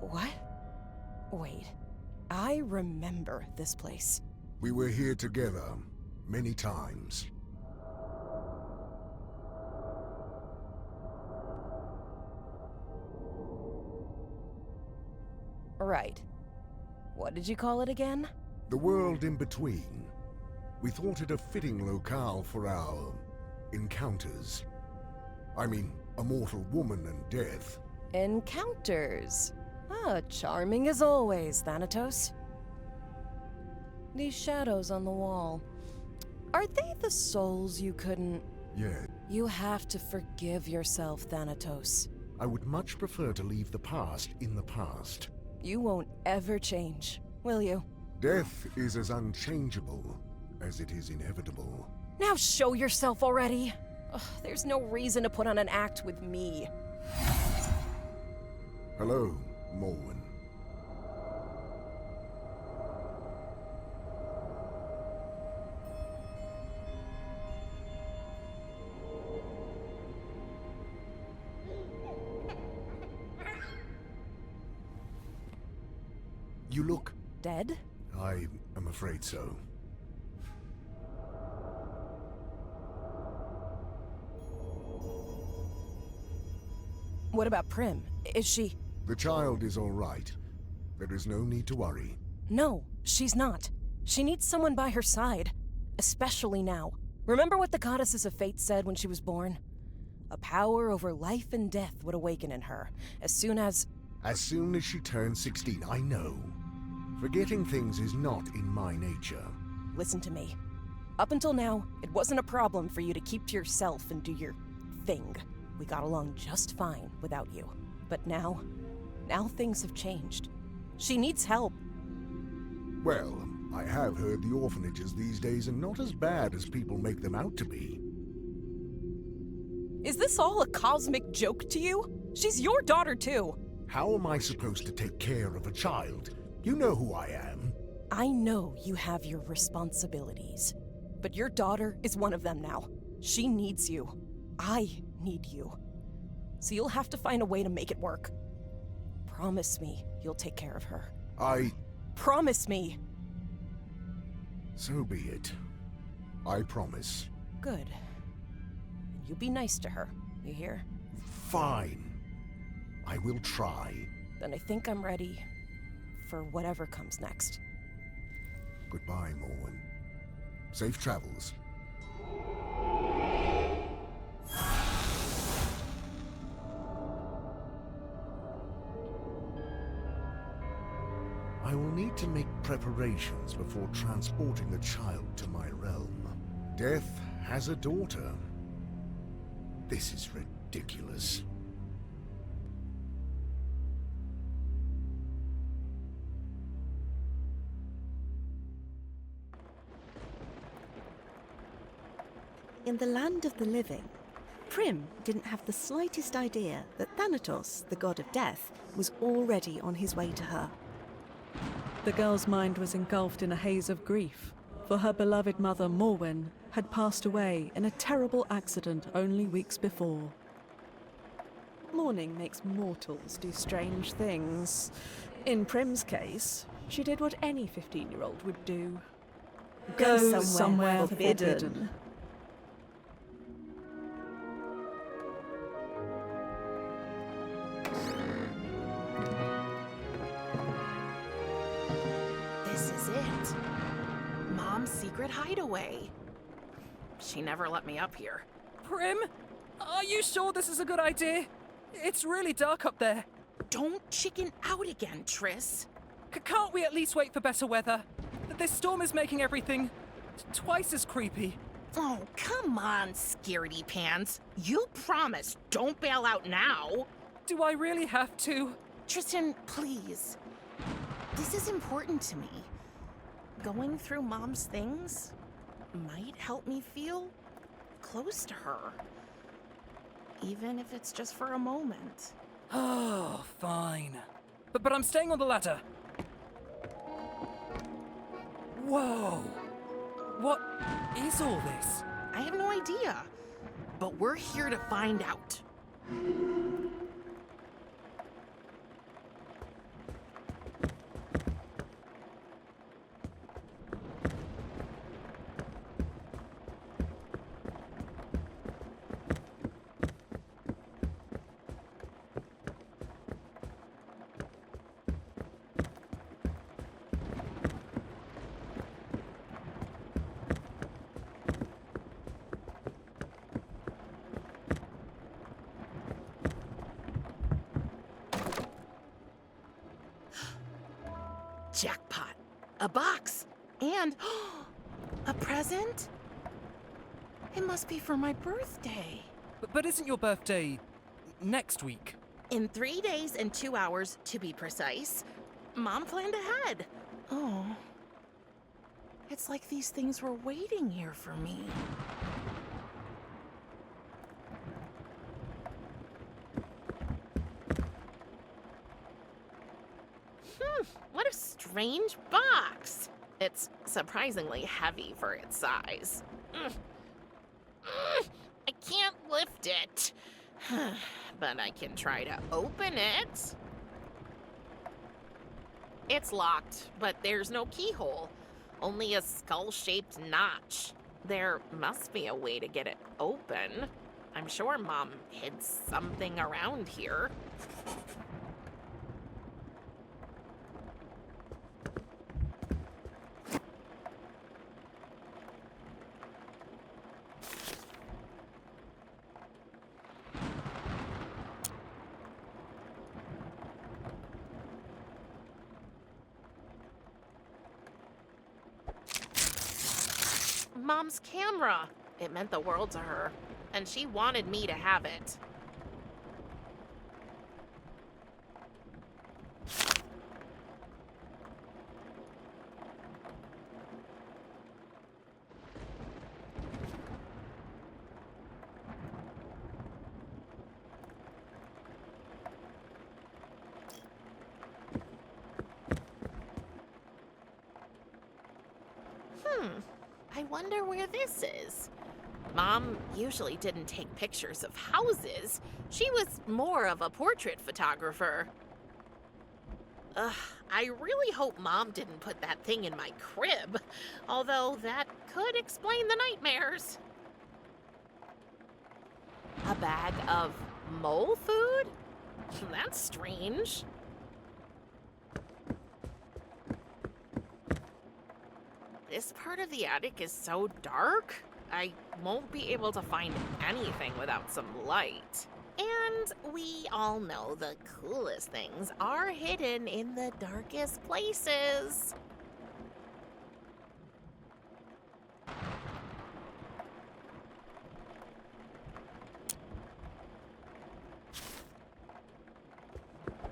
What? Wait, I remember this place. We were here together, many times. Right. What did you call it again? The world in between. We thought it a fitting locale for our encounters. I mean, a mortal woman and death. Encounters. Ah, charming as always, Thanatos. These shadows on the wall. Are they the souls you couldn't... Yeah. You have to forgive yourself, Thanatos. I would much prefer to leave the past in the past. You won't ever change, will you? Death is as unchangeable as it is inevitable. Now show yourself already! Ugh, there's no reason to put on an act with me. Hello, Morwen. You look... Dead? I am afraid so. What about Prim? Is she... The child is all right. There is no need to worry. No, she's not. She needs someone by her side. Especially now. Remember what the Goddesses of Fate said when she was born? A power over life and death would awaken in her, as soon as... As soon as she turns 16, I know. Forgetting things is not in my nature. Listen to me. Up until now, it wasn't a problem for you to keep to yourself and do your thing. We got along just fine without you. But now things have changed. She needs help. Well, I have heard the orphanages these days are not as bad as people make them out to be. Is this all a cosmic joke to you? She's your daughter too. How am I supposed to take care of a child? You know who I am. I know you have your responsibilities, but your daughter is one of them now. She needs you. I need you. So you'll have to find a way to make it work. Promise me you'll take care of her. Promise me! So be it. I promise. Good. You be nice to her, you hear? Fine. I will try. Then I think I'm ready for whatever comes next. Goodbye, Morwen. Safe travels. I will need to make preparations before transporting the child to my realm. Death has a daughter. This is ridiculous. In the land of the living, Prim didn't have the slightest idea that Thanatos, the god of death, was already on his way to her. The girl's mind was engulfed in a haze of grief, for her beloved mother, Morwen, had passed away in a terrible accident only weeks before. Mourning makes mortals do strange things. In Prim's case, she did what any 15-year-old would do. Go somewhere forbidden. This is it. Mom's secret hideaway. She never let me up here. Prim? Are you sure this is a good idea? It's really dark up there. Don't chicken out again, Triss. Can't we at least wait for better weather? This storm is making everything twice as creepy. Oh, come on, scaredy pants. You promised don't bail out now. Do I really have to? Tristan, please. This is important to me. Going through Mom's things might help me feel close to her. Even if it's just for a moment. Oh, fine. But I'm staying on the ladder. Whoa! What is all this? I have no idea. But we're here to find out. Jackpot. A box. And a present? It must be for my birthday. But isn't your birthday next week? In 3 days and 2 hours, to be precise. Mom planned ahead. Oh. It's like these things were waiting here for me. What a strange box. It's surprisingly heavy for its size. I can't lift it. But I can try to open it. It's locked, but there's no keyhole. Only a skull-shaped notch. There must be a way to get it open. I'm sure Mom hid something around here. Mom's camera. It meant the world to her, and she wanted me to have it. I wonder where this is. Mom usually didn't take pictures of houses. She was more of a portrait photographer. I really hope Mom didn't put that thing in my crib, although that could explain the nightmares. A bag of mole food? That's strange. This part of the attic is so dark, I won't be able to find anything without some light. And we all know the coolest things are hidden in the darkest places.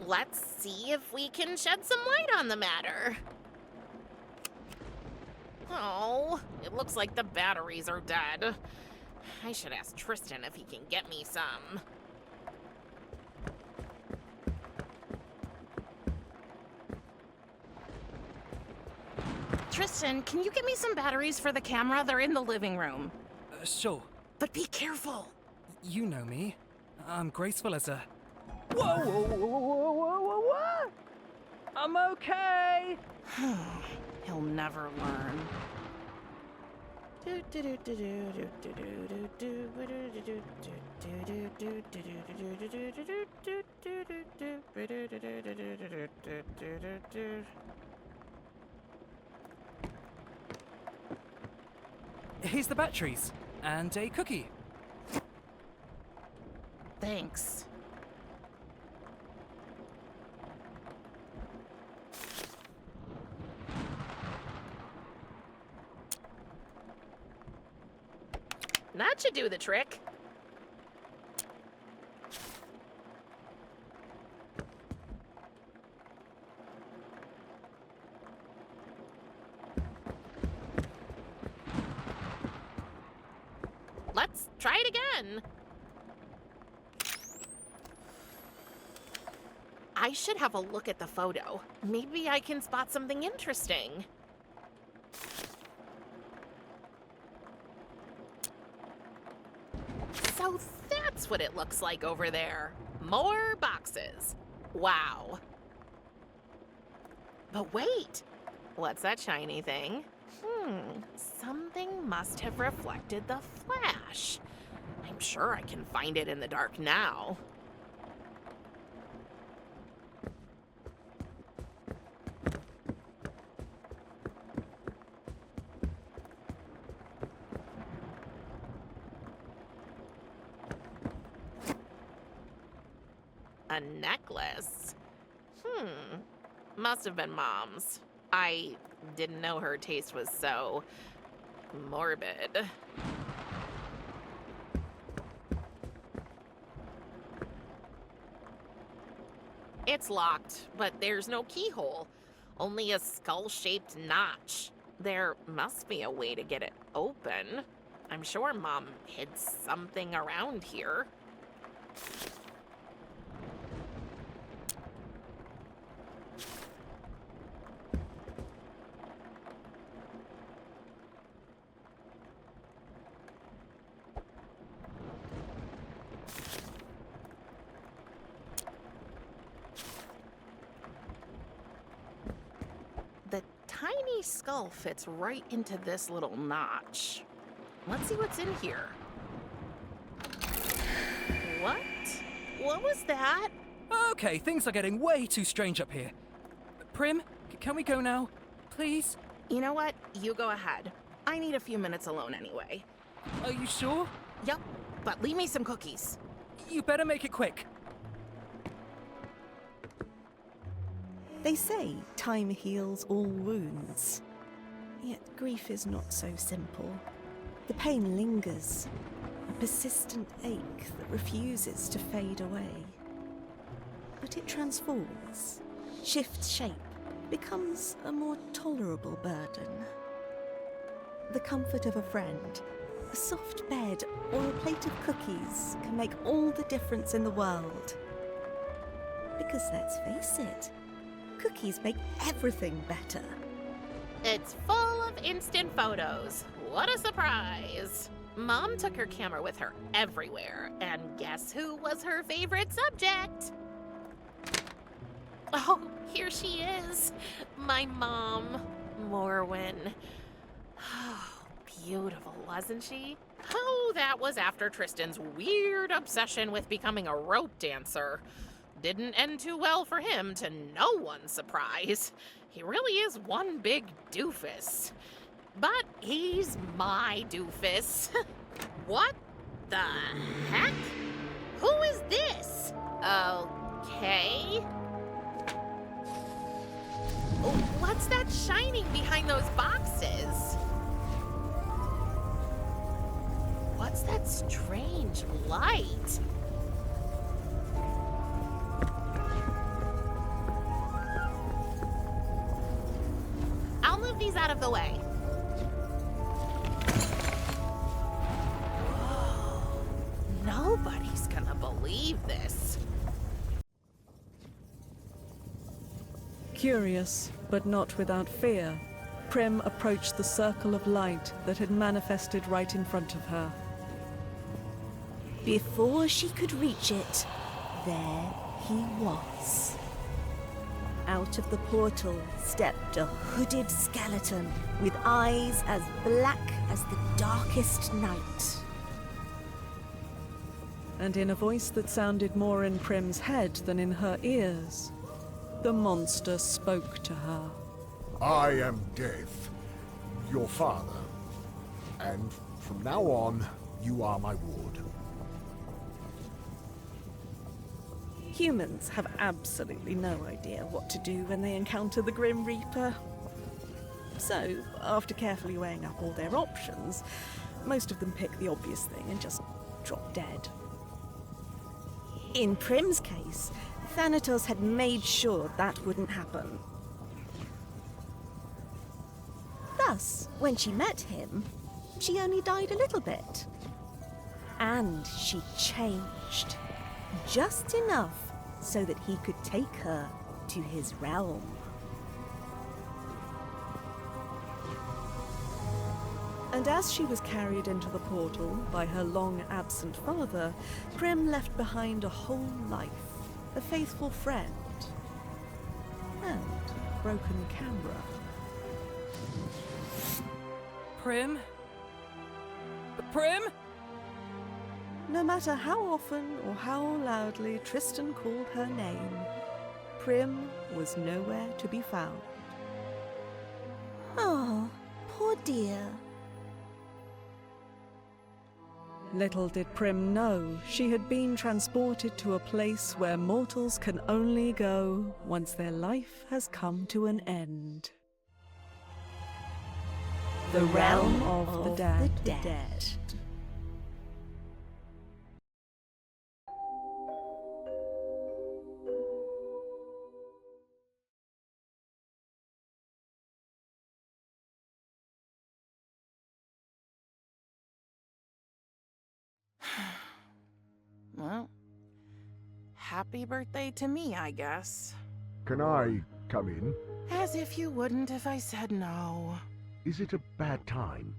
Let's see if we can shed some light on the matter. Oh, it looks like the batteries are dead. I should ask Tristan if he can get me some. Tristan, can you get me some batteries for the camera? They're in the living room. Sure. But be careful. You know me. I'm graceful as a... Whoa, whoa, whoa, whoa, whoa, whoa, whoa, whoa! I'm okay! He'll never learn. Here's the batteries. And a cookie. Thanks. That should do the trick. Let's try it again. I should have a look at the photo. Maybe I can spot something interesting. So that's what it looks like over there. More boxes. Wow. But wait, what's that shiny thing? Something must have reflected the flash. I'm sure I can find it in the dark now. A necklace? Must have been Mom's. I didn't know her taste was so morbid. It's locked, but there's no keyhole. Only a skull-shaped notch. There must be a way to get it open. I'm sure Mom hid something around here. The tiny skull fits right into this little notch. Let's see what's in here. What? What was that? Okay, things are getting way too strange up here. Prim, can we go now? Please? You know what? You go ahead. I need a few minutes alone anyway. Are you sure? Yup, but leave me some cookies. You better make it quick. They say time heals all wounds. Yet grief is not so simple. The pain lingers, a persistent ache that refuses to fade away. But it transforms, shifts shape, becomes a more tolerable burden. The comfort of a friend, a soft bed, or a plate of cookies can make all the difference in the world. Because let's face it, cookies make everything better. It's full of instant photos. What a surprise! Mom took her camera with her everywhere, and guess who was her favorite subject? Oh, here she is. My mom, Morwen. Oh, beautiful, wasn't she? Oh, that was after Tristan's weird obsession with becoming a rope dancer. Didn't end too well for him, to no one's surprise. He really is one big doofus. But he's my doofus. What the heck? Who is this? Okay. What's that shining behind those boxes? What's that strange light? I'll move these out of the way. Whoa. Nobody's gonna believe this. Curious, but not without fear, Prim approached the circle of light that had manifested right in front of her. Before she could reach it, there he was. Out of the portal stepped a hooded skeleton with eyes as black as the darkest night. And in a voice that sounded more in Prim's head than in her ears, the monster spoke to her. I am Death, your father, and from now on, you are my ward. Humans have absolutely no idea what to do when they encounter the Grim Reaper. So, after carefully weighing up all their options, most of them pick the obvious thing and just drop dead. In Prim's case, Thanatos had made sure that wouldn't happen. Thus, when she met him, she only died a little bit. And she changed. Just enough so that he could take her to his realm. And as she was carried into the portal by her long-absent father, Prim left behind a whole life, a faithful friend, and a broken camera. Prim? Prim? No matter how often or how loudly Tristan called her name, Prim was nowhere to be found. Oh, poor dear. Little did Prim know she had been transported to a place where mortals can only go once their life has come to an end. The realm of the dead. Well, happy birthday to me, I guess. Can I come in? As if you wouldn't if I said no. Is it a bad time?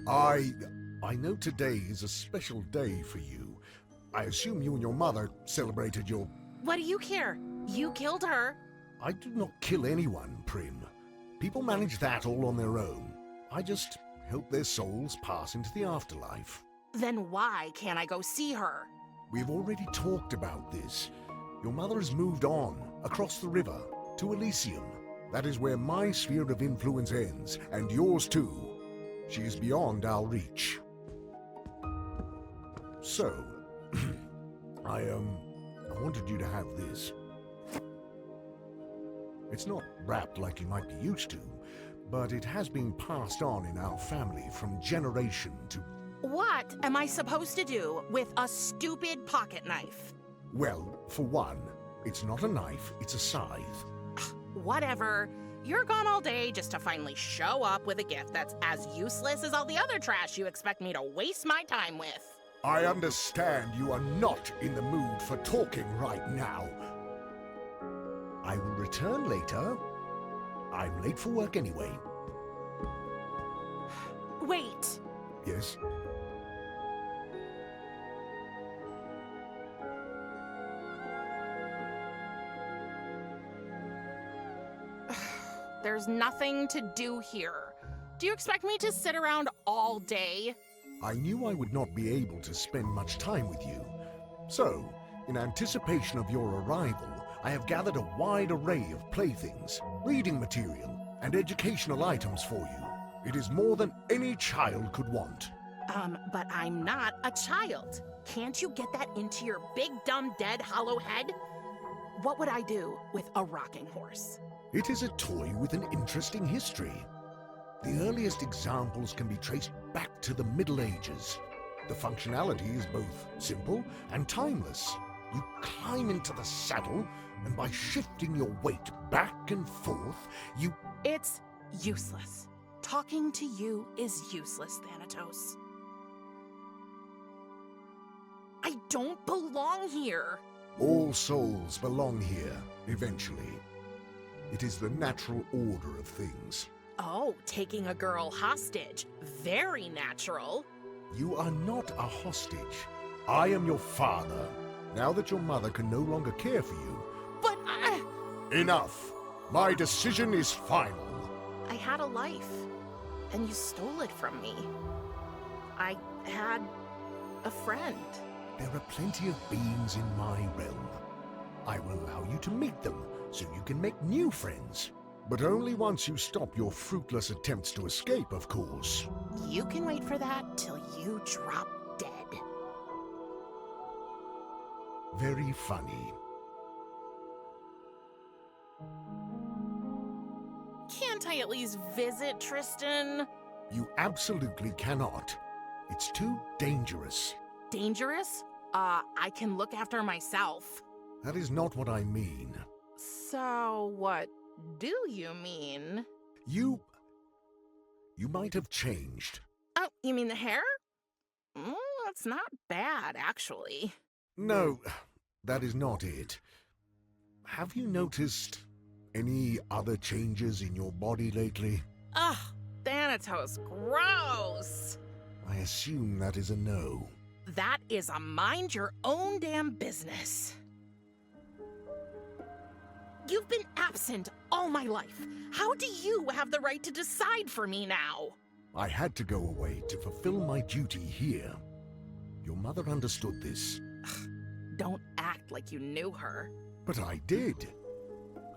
I know today is a special day for you. I assume you and your mother celebrated your... What do you care? You killed her. I do not kill anyone, Prim. People manage that all on their own. I just help their souls pass into the afterlife. Then why can't I go see her? We've already talked about this. Your mother has moved on, across the river, to Elysium. That is where my sphere of influence ends, and yours too. She is beyond our reach. So, I wanted you to have this. It's not wrapped like you might be used to, but it has been passed on in our family from generation to... What am I supposed to do with a stupid pocket knife? Well, for one, it's not a knife, it's a scythe. Whatever. You're gone all day just to finally show up with a gift that's as useless as all the other trash you expect me to waste my time with. I understand you are not in the mood for talking right now. I will return later. I'm late for work anyway. Wait. Yes? There's nothing to do here. Do you expect me to sit around all day? I knew I would not be able to spend much time with you. So, in anticipation of your arrival, I have gathered a wide array of playthings, reading material, and educational items for you. It is more than any child could want. But I'm not a child. Can't you get that into your big, dumb, dead, hollow head? What would I do with a rocking horse? It is a toy with an interesting history. The earliest examples can be traced back to the Middle Ages. The functionality is both simple and timeless. You climb into the saddle, and by shifting your weight back and forth, you... It's useless. Talking to you is useless, Thanatos. I don't belong here. All souls belong here, eventually. It is the natural order of things. Oh, taking a girl hostage. Very natural. You are not a hostage. I am your father. Now that your mother can no longer care for you... But Enough! My decision is final. I had a life, and you stole it from me. I had a friend. There are plenty of beings in my realm. I will allow you to meet them, so you can make new friends. But only once you stop your fruitless attempts to escape, of course. You can wait for that till you drop dead. Very funny. Can't I at least visit Tristan? You absolutely cannot. It's too dangerous. Dangerous? I can look after myself. That is not what I mean. So, what do you mean? You might have changed. Oh, you mean the hair? That's not bad, actually. No, that is not it. Have you noticed any other changes in your body lately? Ugh, Thanatos, gross! I assume that is a no. That is a mind your own damn business. You've been absent all my life. How do you have the right to decide for me now? I had to go away to fulfill my duty here. Your mother understood this. Don't act like you knew her. But I did.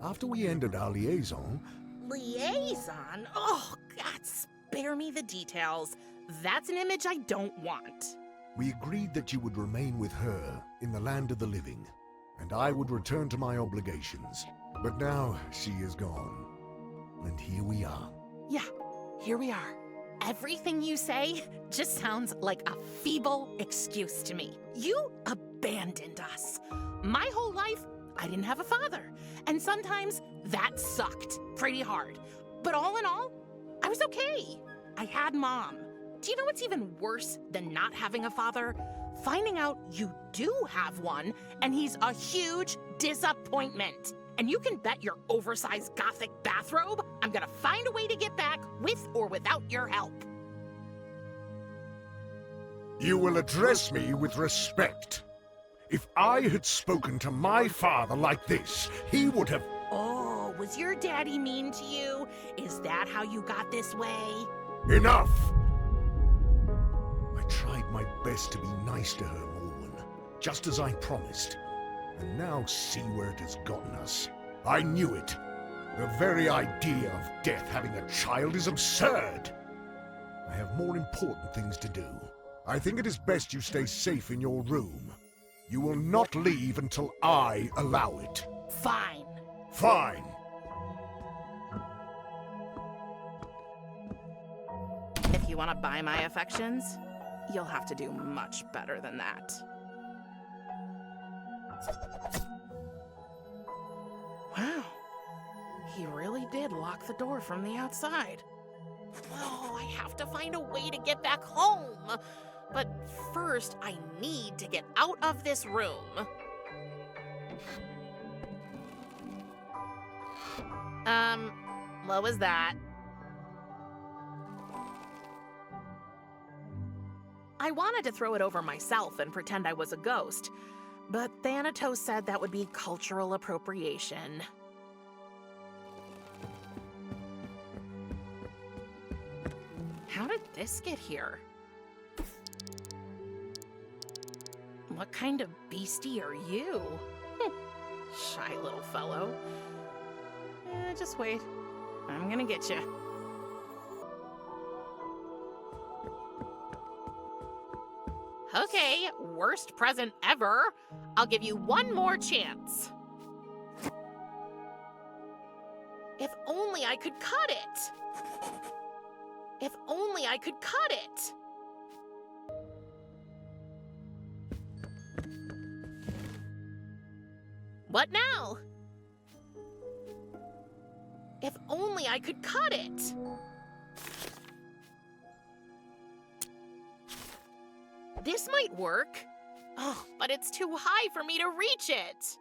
After we ended our liaison... Liaison? Oh, that's spare me the details. That's an image I don't want. We agreed that you would remain with her in the land of the living, and I would return to my obligations. But now she is gone, and here we are. Yeah, here we are. Everything you say just sounds like a feeble excuse to me. You abandoned us. My whole life, I didn't have a father, and sometimes that sucked pretty hard. But all in all, I was okay. I had Mom. Do you know what's even worse than not having a father? Finding out you do have one, and he's a huge disappointment. And you can bet your oversized gothic bathrobe I'm gonna find a way to get back with or without your help. You will address me with respect. If I had spoken to my father like this, he would have... Oh, was your daddy mean to you? Is that how you got this way? Enough! I tried my best to be nice to her, Morwen, just as I promised. And now see where it has gotten us. I knew it. The very idea of death having a child is absurd. I have more important things to do. I think it is best you stay safe in your room. You will not leave until I allow it. Fine. Fine. If you want to buy my affections, you'll have to do much better than that. Wow. He really did lock the door from the outside. Oh, I have to find a way to get back home. But first, I need to get out of this room. What was that? I wanted to throw it over myself and pretend I was a ghost, but Thanatos said that would be cultural appropriation. How did this get here? What kind of beastie are you? Shy little fellow. Just wait. I'm gonna get you. Okay, worst present ever. I'll give you one more chance. If only I could cut it. If only I could cut it. What now? If only I could cut it. This might work. Oh, but it's too high for me to reach it.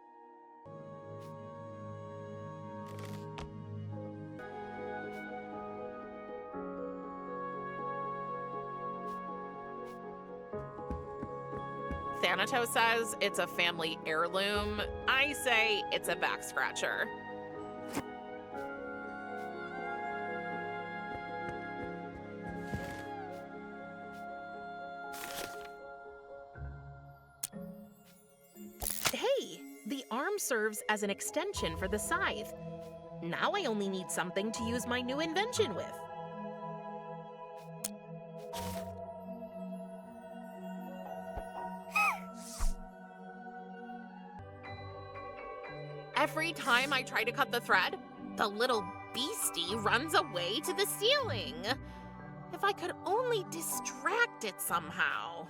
Thanatos says it's a family heirloom. I say it's a back scratcher. Hey, the arm serves as an extension for the scythe. Now I only need something to use my new invention with. Every time I try to cut the thread, the little beastie runs away to the ceiling. If I could only distract it somehow.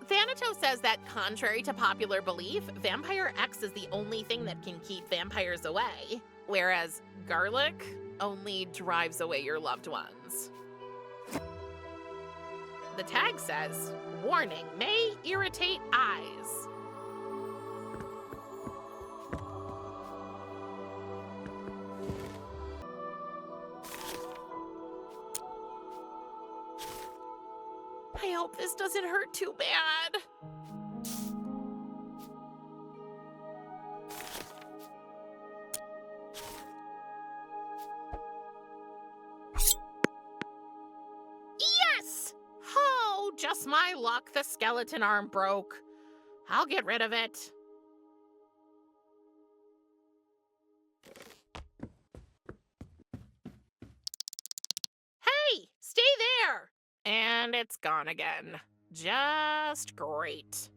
Thanatos says that contrary to popular belief, Vampire X is the only thing that can keep vampires away, whereas garlic only drives away your loved ones. The tag says, warning, may irritate eyes. I hope this doesn't hurt too bad. Yes! Oh, just my luck, the skeleton arm broke. I'll get rid of it. Stay there! And it's gone again. Just great.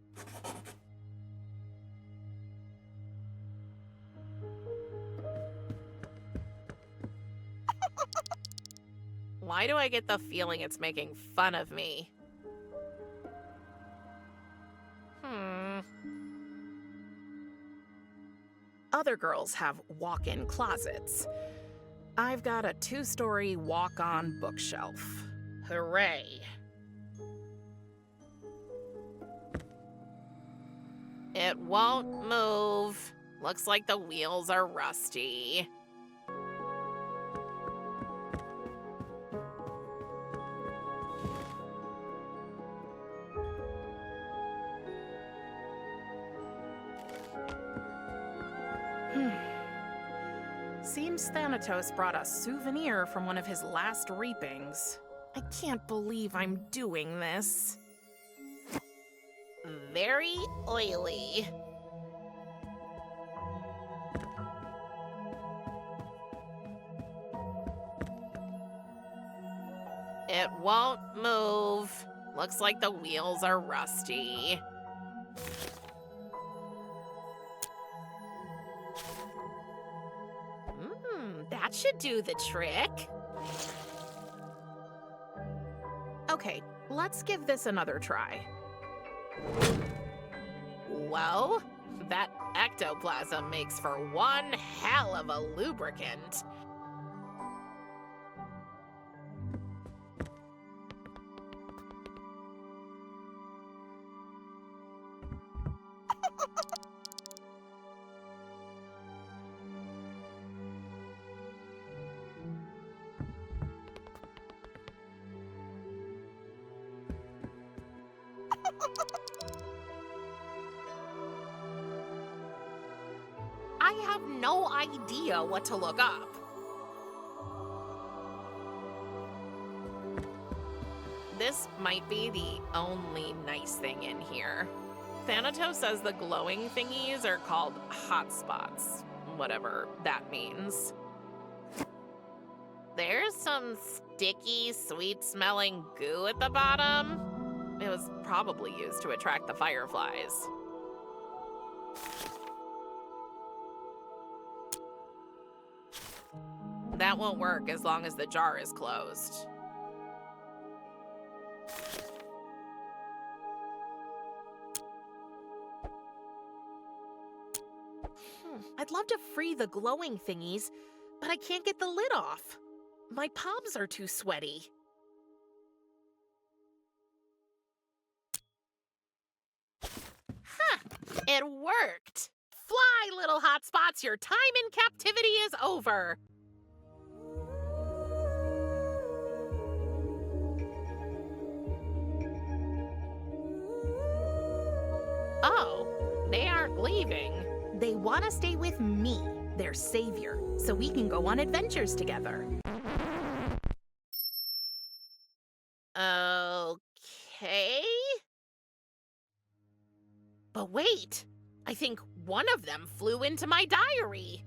Why do I get the feeling it's making fun of me? Other girls have walk-in closets. I've got a 2-story walk-on bookshelf. Hooray. It won't move. Looks like the wheels are rusty. Seems Thanatos brought a souvenir from one of his last reapings. I can't believe I'm doing this. Very oily. It won't move. Looks like the wheels are rusty. That should do the trick. Okay, let's give this another try. Whoa, that ectoplasm makes for one hell of a lubricant. I have no idea what to look up. This might be the only nice thing in here. Thanatos says the glowing thingies are called hotspots, whatever that means. There's some sticky, sweet-smelling goo at the bottom. It was probably used to attract the fireflies. That won't work as long as the jar is closed. I'd love to free the glowing thingies, but I can't get the lid off. My palms are too sweaty. Huh, it worked. Fly, little hotspots, your time in captivity is over. Oh, they aren't leaving. They want to stay with me, their savior, so we can go on adventures together. Okay. But wait, I think one of them flew into my diary.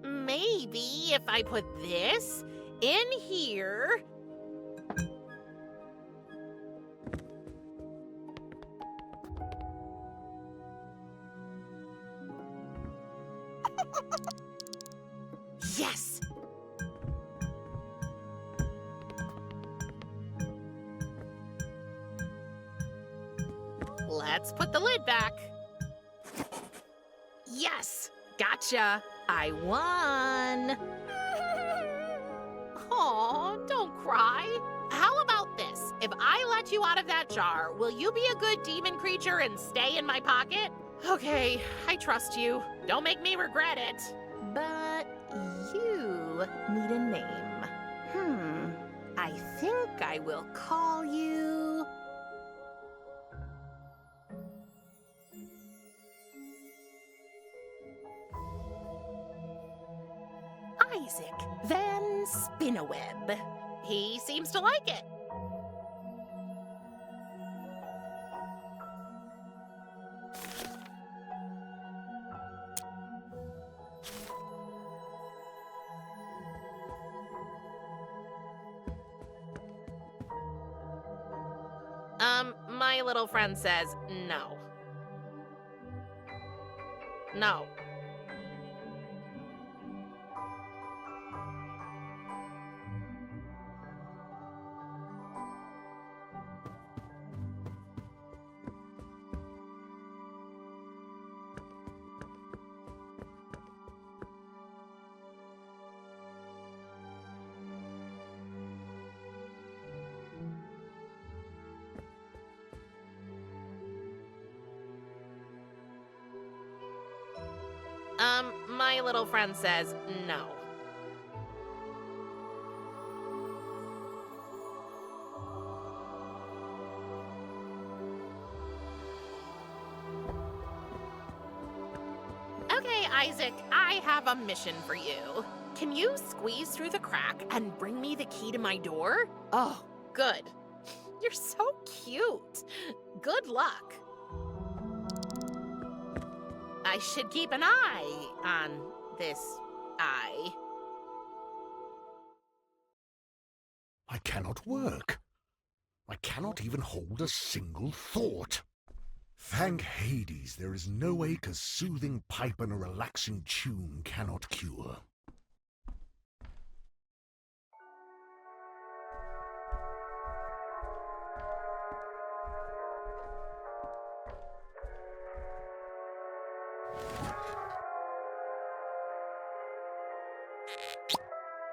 Maybe if I put this in here. Yes! Let's Let's put the lid back. Yes! Gotcha! I won! Aw, don't cry. How about this? If I let you out of that jar, will you be a good demon creature and stay in my pocket? Okay, I trust you. Don't make me regret it. But you need a name. I think I will call you... Isaac Van Spinneweb. He seems to like it. My little friend says no. No. My little friend says no. Okay, Isaac, I have a mission for you. Can you squeeze through the crack and bring me the key to my door? Oh, good. You're so cute. Good luck. I should keep an eye on this eye. I cannot work. I cannot even hold a single thought. Thank Hades, there is no ache a soothing pipe and a relaxing tune cannot cure.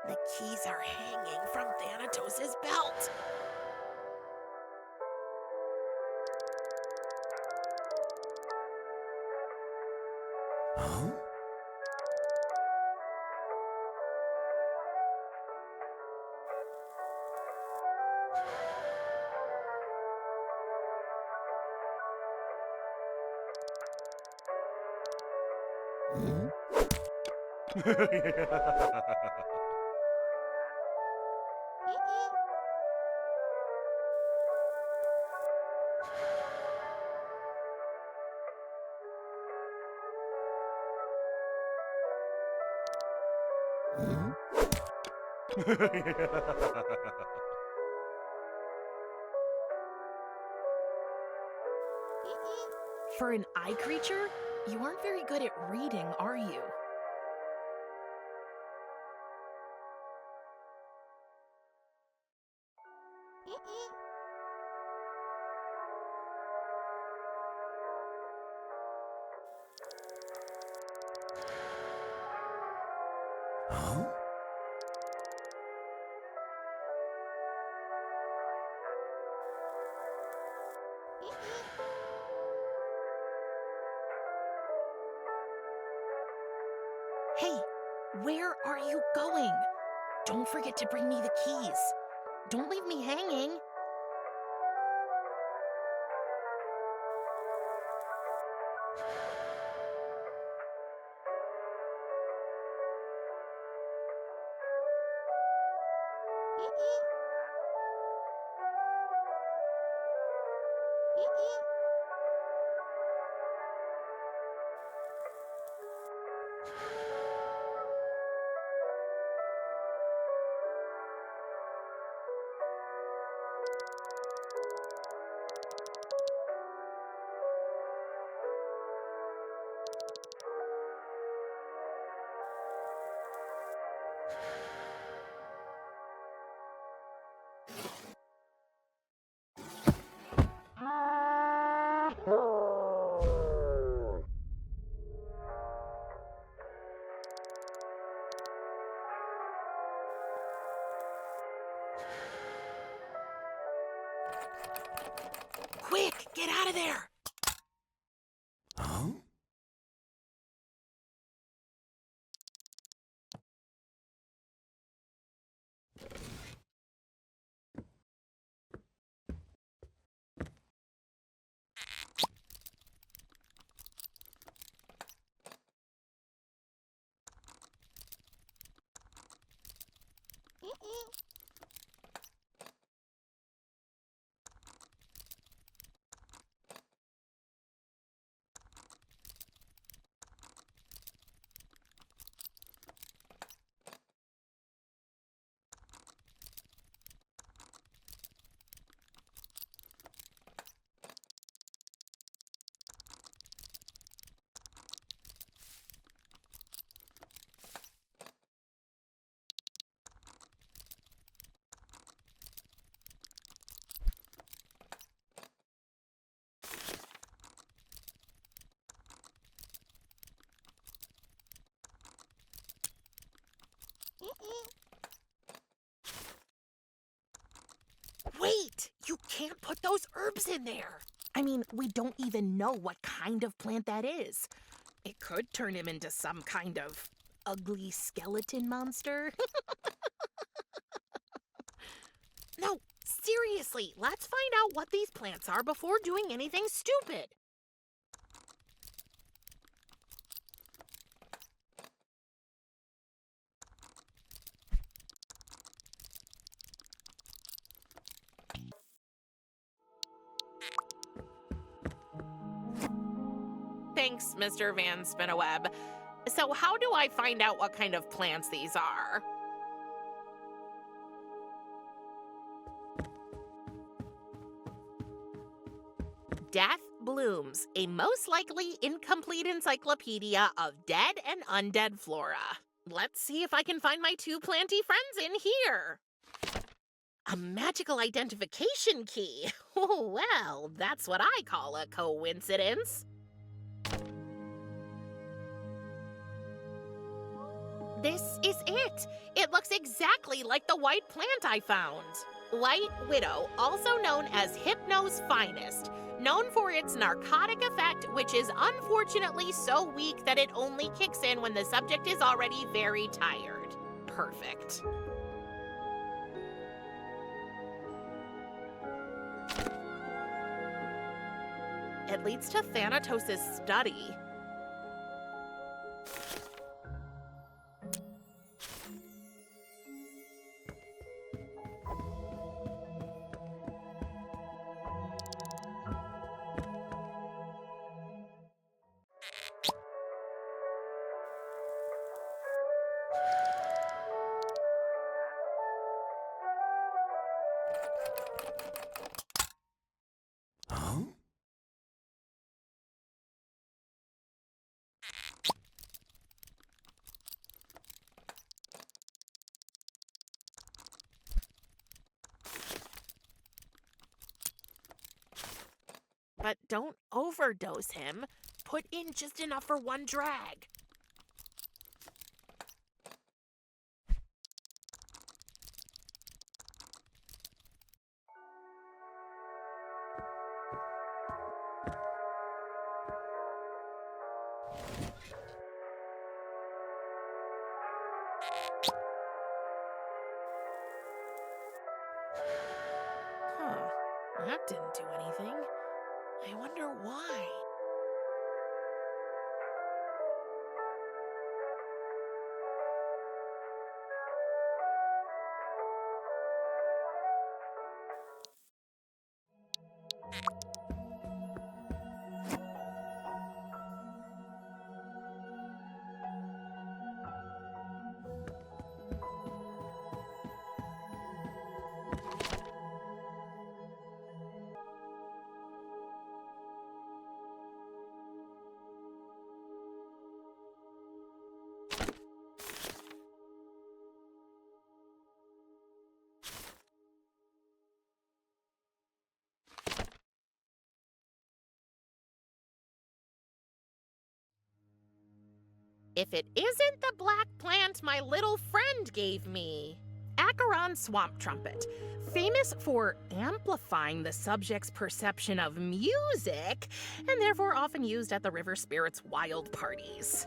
The keys are hanging from Thanatos' belt. Huh? For an eye creature, you aren't very good at reading, are you? Huh? Hey, where are you going? Don't forget to bring me the keys. Don't leave me hanging. get out of there! Huh? Wait! You can't put those herbs in there! I mean, we don't even know what kind of plant that is. It could turn him into some kind of ugly skeleton monster. No, seriously, let's find out what these plants are before doing anything stupid. Thanks, Mr. Van Spinneweb. So how do I find out what kind of plants these are? Death Blooms, a most likely incomplete encyclopedia of dead and undead flora. Let's see if I can find my two planty friends in here. A magical identification key. Oh, well, that's what I call a coincidence. This is it. It looks exactly like the white plant I found. White Widow, also known as Hypno's finest, known for its narcotic effect, which is unfortunately so weak that it only kicks in when the subject is already very tired. Perfect. It leads to Thanatos' study. Huh? But don't overdose him. Put in just enough for one drag. Huh. That didn't do anything. I wonder why. If it isn't the black plant my little friend gave me. Acheron swamp trumpet, famous for amplifying the subject's perception of music, and therefore often used at the river spirits' wild parties.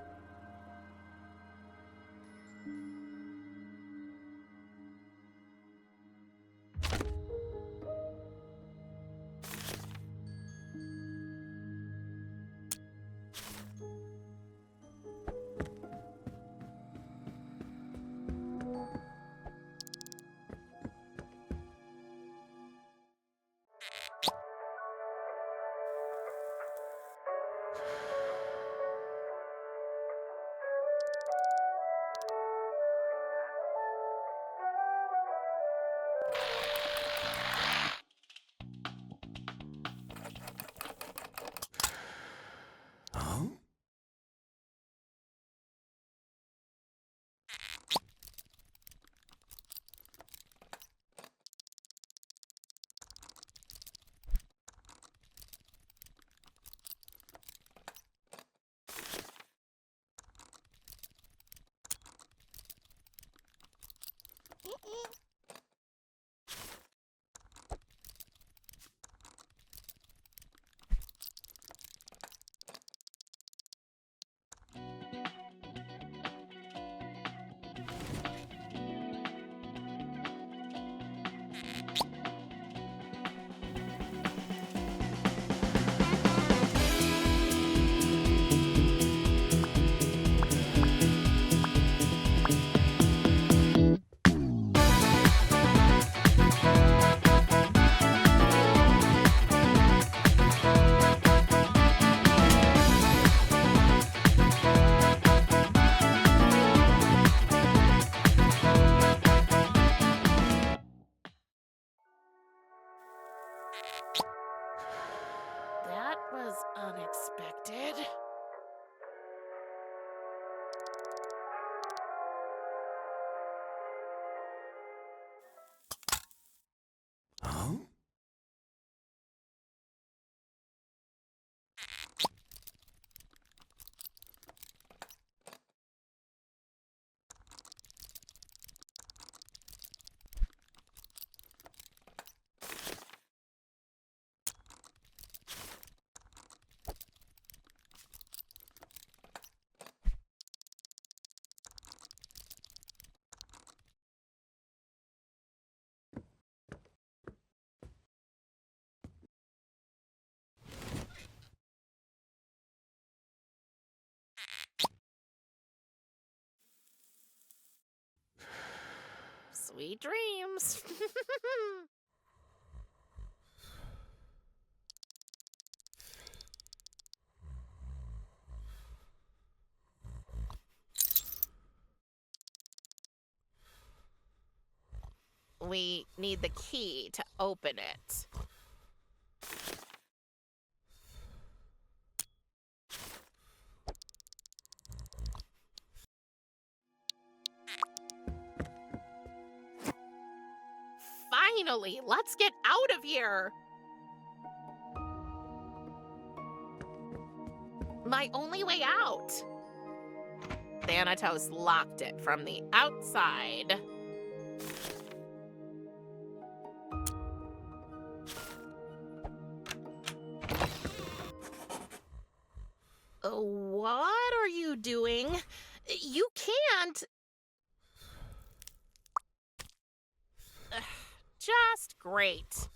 That was unexpected. Huh? Sweet dreams. We need the key to open it. Finally, let's get out of here. My only way out. Thanatos locked it from the outside. What are you doing? You can't. Just great.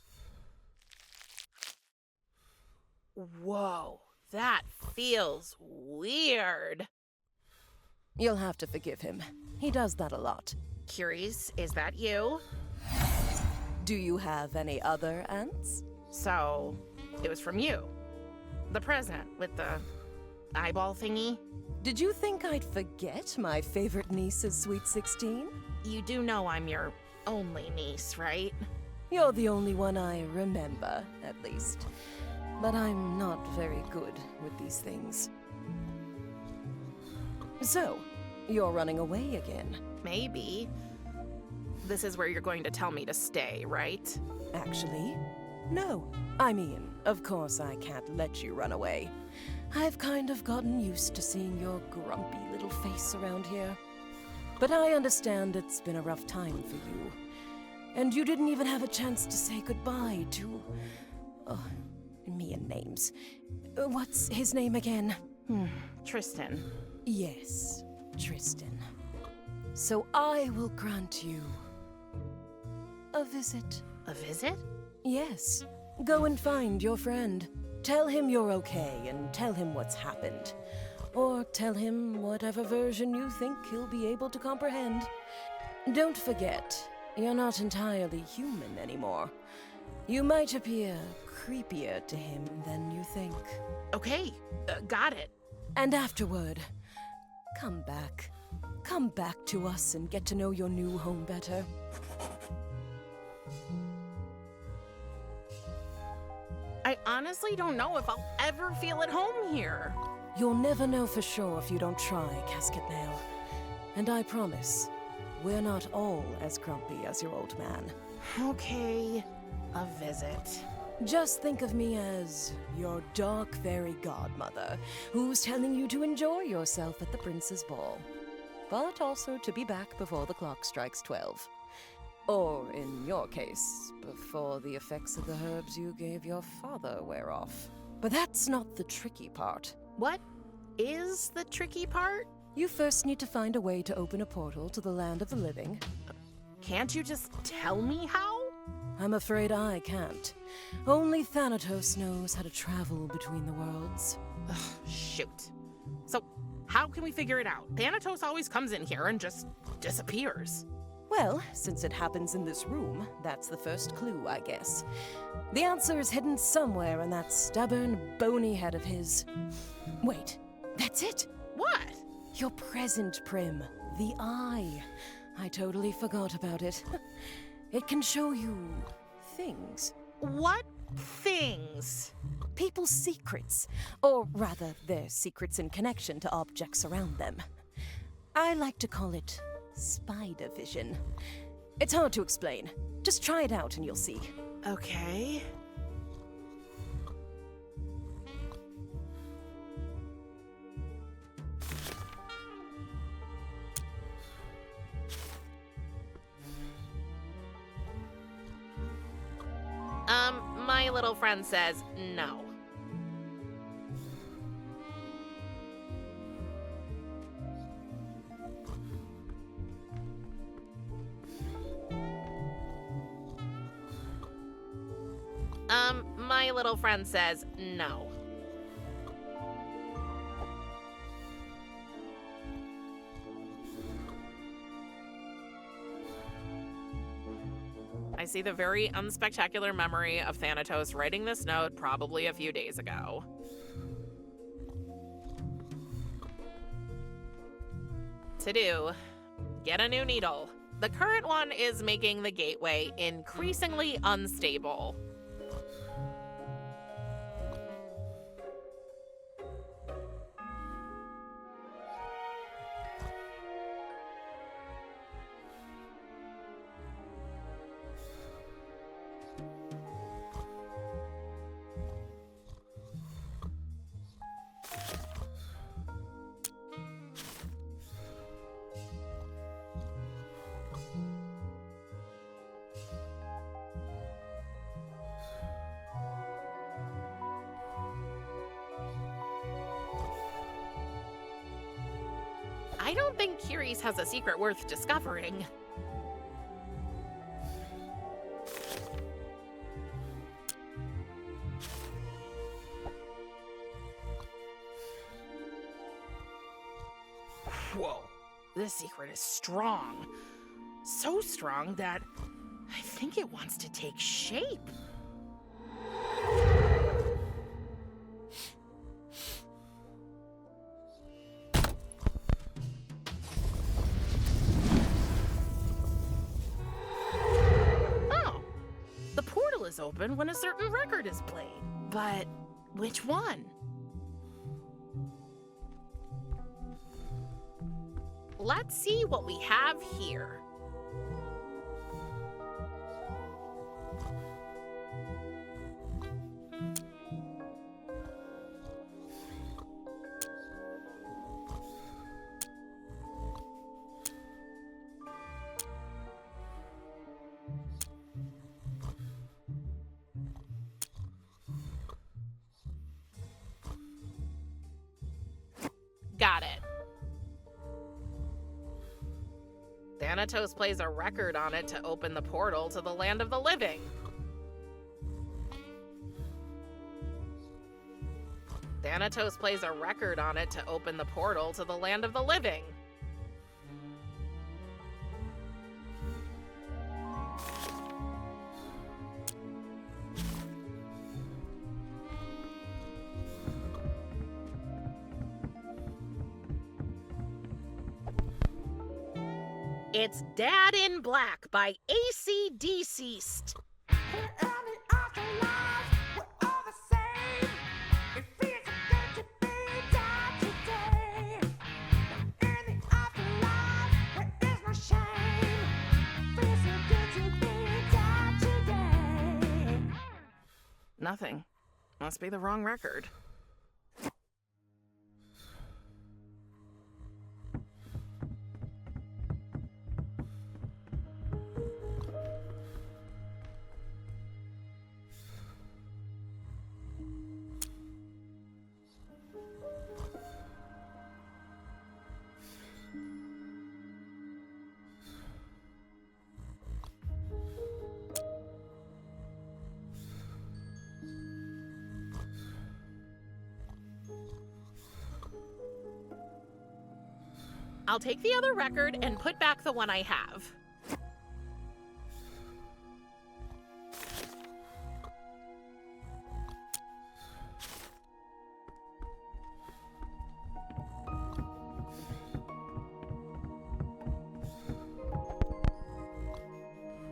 Whoa, that feels weird. You'll have to forgive him. He does that a lot. Curies, is that you? Do you have any other aunts? So, it was from you. The present with the eyeball thingy. Did you think I'd forget my favorite niece's Sweet 16? You do know I'm your only niece, right? You're the only one I remember, at least. But I'm not very good with these things. So, you're running away again? Maybe. This is where you're going to tell me to stay, right? Actually, no. I mean, of course I can't let you run away. I've kind of gotten used to seeing your grumpy little face around here. But I understand it's been a rough time for you. And you didn't even have a chance to say goodbye to... Oh, me and names. What's his name again? Tristan. Yes, Tristan. So I will grant you a visit. A visit? Yes. Go and find your friend. Tell him you're okay and tell him what's happened. Or tell him whatever version you think he'll be able to comprehend. Don't forget, you're not entirely human anymore. You might appear creepier to him than you think. Okay, got it. And afterward, come back. Come back to us and get to know your new home better. I honestly don't know if I'll ever feel at home here. You'll never know for sure if you don't try, Casket Nail. And I promise, we're not all as grumpy as your old man. Okay, a visit. Just think of me as your dark fairy godmother, who's telling you to enjoy yourself at the Prince's Ball. But also to be back before the clock strikes 12. Or, in your case, before the effects of the herbs you gave your father wear off. But that's not the tricky part. What is the tricky part? You first need to find a way to open a portal to the land of the living. Can't you just tell me how? I'm afraid I can't. Only Thanatos knows how to travel between the worlds. Ugh, shoot. So, how can we figure it out? Thanatos always comes in here and just disappears. Well, since it happens in this room, that's the first clue, I guess. The answer is hidden somewhere in that stubborn, bony head of his. Wait, that's it! What? Your present, Prim. The eye. I totally forgot about it. It can show you things. What things? People's secrets. Or rather, their secrets in connection to objects around them. I like to call it spider vision. It's hard to explain. Just try it out and you'll see. Okay. My little friend says no. My little friend says no. I see the very unspectacular memory of Thanatos writing this note probably a few days ago. To do, get a new needle. The current one is making the gateway increasingly unstable. I don't think Kyrie's has a secret worth discovering. Whoa, this secret is strong. So strong that I think it wants to take shape. Is open when a certain record is played. But which one? Let's see what we have here. Thanatos plays a record on it to open the portal to the land of the living. Thanatos plays a record on it to open the portal to the land of the living. It's Dad in Black by AC/DC. Nothing. Must be the wrong record. I'll take the other record and put back the one I have.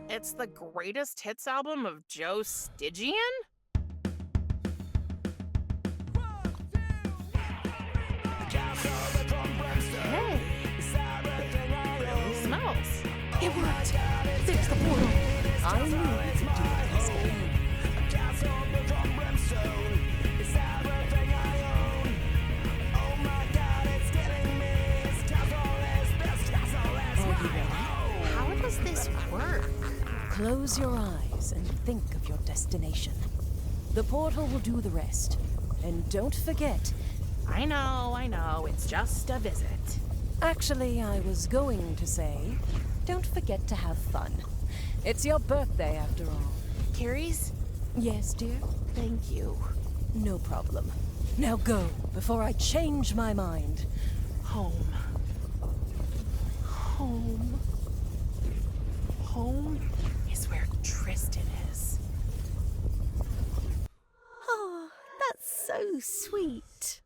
It's the greatest hits album of Joe Stygian? It worked! Fix the portal! I knew you could do it, ESTE. Are you ready? How does this work? Close your eyes and think of your destination. The portal will do the rest. And don't forget... I know, it's just a visit. Actually, I was going to say, don't forget to have fun. It's your birthday, after all. Carrie's? Yes, dear? Thank you. No problem. Now go, before I change my mind. Home. Home. Home is where Tristan is. Oh, that's so sweet.